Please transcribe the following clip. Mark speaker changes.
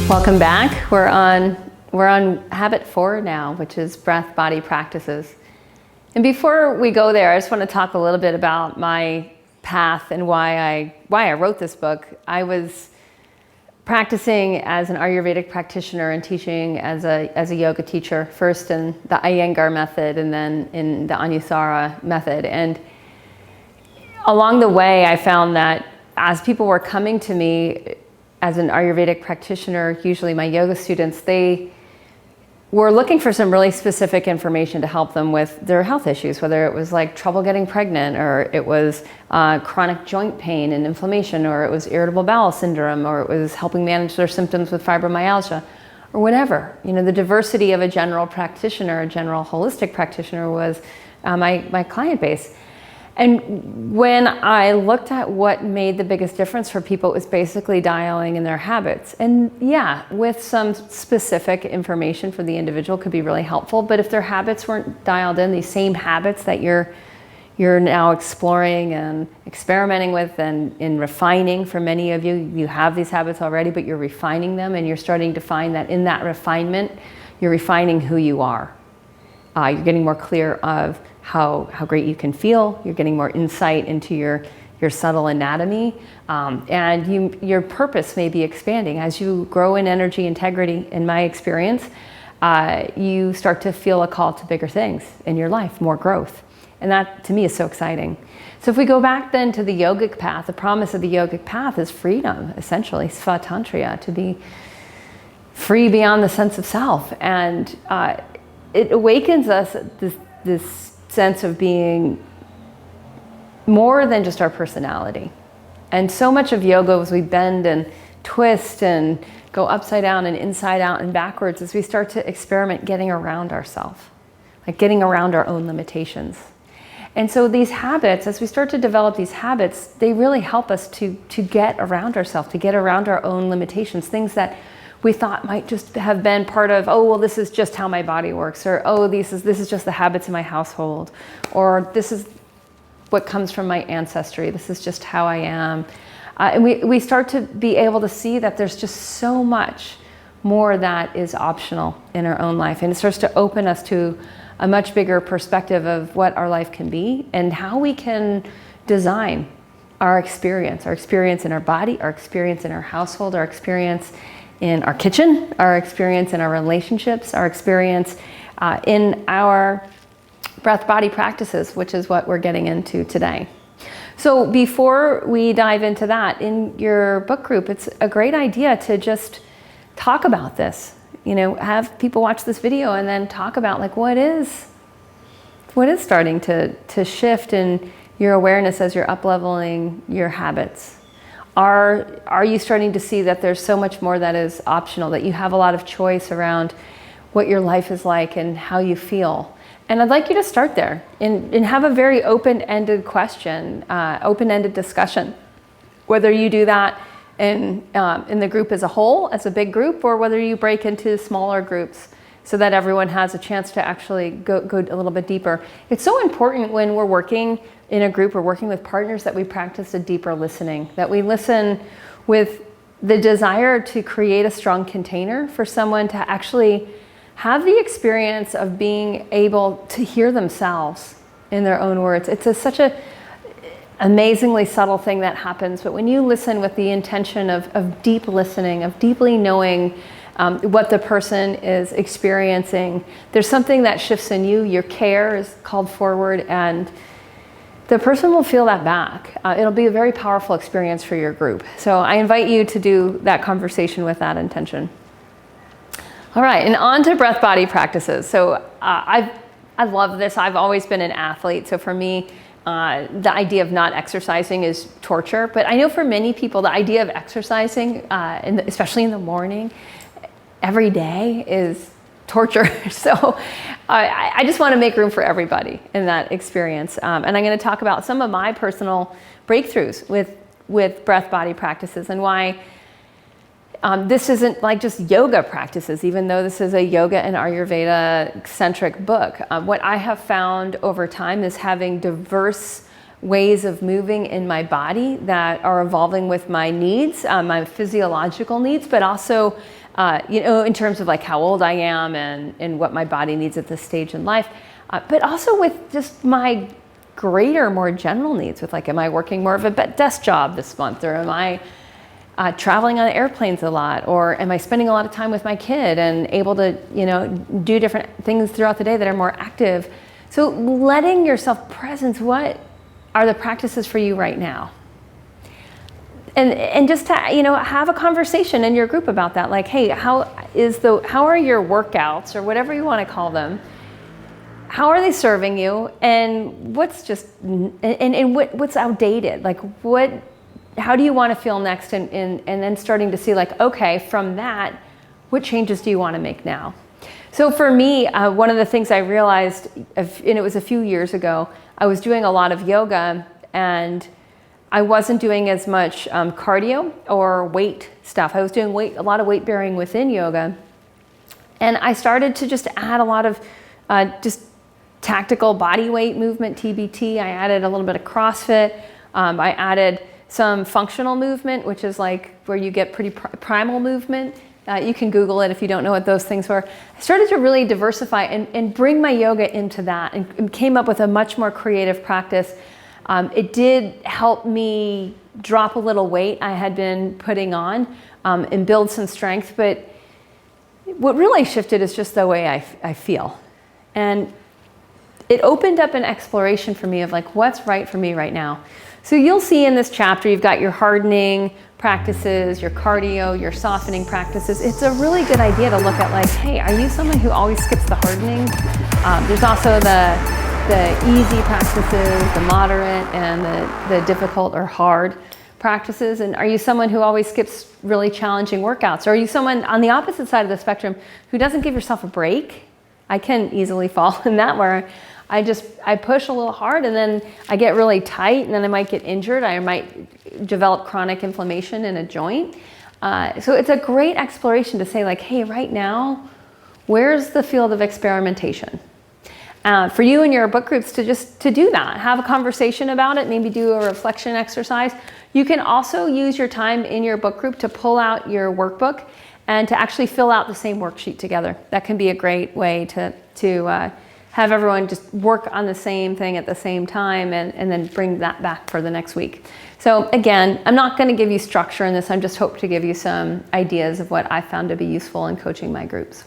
Speaker 1: Welcome back. We're on habit 4 now, which is breath body practices. And before we go there, I just want to talk a little bit about my path and why I wrote this book. I was practicing as an Ayurvedic practitioner and teaching as a yoga teacher, first in the Iyengar method and then in the Anusara method. And along the way, I found that as people were coming to me as an Ayurvedic practitioner, usually my yoga students, they were looking for some really specific information to help them with their health issues, whether it was like trouble getting pregnant, or it was chronic joint pain and inflammation, or it was irritable bowel syndrome, or it was helping manage their symptoms with fibromyalgia, or whatever. You know, the diversity of a general practitioner, a general holistic practitioner was my client base. And when I looked at what made the biggest difference for people, it was basically dialing in their habits. And yeah, with some specific information for the individual could be really helpful, but if their habits weren't dialed in, these same habits that you're now exploring and experimenting with and in refining, for many of you have these habits already, but you're refining them, and you're starting to find that in that refinement, you're refining who you are. You're getting more clear of how great you can feel. You're getting more insight into your subtle anatomy, and your purpose may be expanding. As you grow in energy integrity, in my experience, you start to feel a call to bigger things in your life, more growth. And that, to me, is so exciting. So if we go back then to the yogic path, the promise of the yogic path is freedom, essentially, svatantriya, to be free beyond the sense of self. And it awakens us this sense of being more than just our personality. And so much of yoga, as we bend and twist and go upside down and inside out and backwards, as we start to experiment getting around ourselves, like getting around our own limitations. And so these habits, as we start to develop these habits, they really help us to get around ourselves, to get around our own limitations, things that we thought might just have been part of, oh, well, this is just how my body works, or, oh, this is just the habits in my household, or this is what comes from my ancestry, this is just how I am. And we start to be able to see that there's just so much more that is optional in our own life. And it starts to open us to a much bigger perspective of what our life can be and how we can design our experience in our body, our experience in our household, our experience in our kitchen, our experience in our relationships, our experience in our breath body practices, which is what we're getting into today. So before we dive into that, in your book group, it's a great idea to just talk about this. You know, have people watch this video and then talk about, like, what is starting to shift in your awareness as you're up-leveling your habits. Are you starting to see that there's so much more that is optional, that you have a lot of choice around what your life is like and how you feel? And I'd like you to start there and have a very open-ended question, open-ended discussion, whether you do that in the group as a whole, as a big group, or whether you break into smaller groups so that everyone has a chance to actually go a little bit deeper. It's so important when we're working in a group or working with partners that we practice a deeper listening, that we listen with the desire to create a strong container for someone to actually have the experience of being able to hear themselves in their own words. It's such a amazingly subtle thing that happens, but when you listen with the intention of deep listening, of deeply knowing what the person is experiencing, there's something that shifts in you. Your care is called forward, and the person will feel that back. It'll be a very powerful experience for your group. So I invite you to do that conversation with that intention. All right, and on to breath body practices. So I love this. I've always been an athlete. So for me, the idea of not exercising is torture. But I know for many people, the idea of exercising, especially in the morning, every day, is torture. So I just want to make room for everybody in that experience. And I'm going to talk about some of my personal breakthroughs with breath body practices and why this isn't like just yoga practices, even though this is a yoga and Ayurveda centric book. What I have found over time is having diverse ways of moving in my body that are evolving with my needs, my physiological needs, but also in terms of like how old I am and what my body needs at this stage in life, but also with just my greater, more general needs with like, am I working more of a desk job this month, or am I traveling on airplanes a lot, or am I spending a lot of time with my kid and able to, do different things throughout the day that are more active. So letting yourself presence, what are the practices for you right now? And just to, have a conversation in your group about that. Like, hey, how are your workouts, or whatever you want to call them, how are they serving you? And what's what's outdated? Like, how do you want to feel next? And then starting to see like, okay, from that, what changes do you want to make now? So for me, one of the things I realized, and it was a few years ago, I was doing a lot of yoga, and I wasn't doing as much cardio or weight stuff. I was doing a lot of weight bearing within yoga. And I started to just add a lot of just tactical body weight movement, TBT. I added a little bit of CrossFit. I added some functional movement, which is like where you get pretty primal movement. You can Google it if you don't know what those things were. I started to really diversify and bring my yoga into that, and came up with a much more creative practice. It did help me drop a little weight I had been putting on, and build some strength. But what really shifted is just the way I feel. And it opened up an exploration for me of like, what's right for me right now. So you'll see in this chapter, you've got your hardening practices, your cardio, your softening practices. It's a really good idea to look at like, hey, are you someone who always skips the hardening? There's also the easy practices, the moderate, and the difficult or hard practices. And are you someone who always skips really challenging workouts? Or are you someone on the opposite side of the spectrum who doesn't give yourself a break? I can easily fall in that, where I push a little hard and then I get really tight, and then I might get injured. I might develop chronic inflammation in a joint. So it's a great exploration to say like, hey, right now, where's the field of experimentation? For you and your book groups to do that, have a conversation about it, maybe do a reflection exercise. You can also use your time in your book group to pull out your workbook and to actually fill out the same worksheet together. That can be a great way to have everyone just work on the same thing at the same time, and then bring that back for the next week. So again, I'm not going to give you structure in this. I'm just hope to give you some ideas of what I found to be useful in coaching my groups.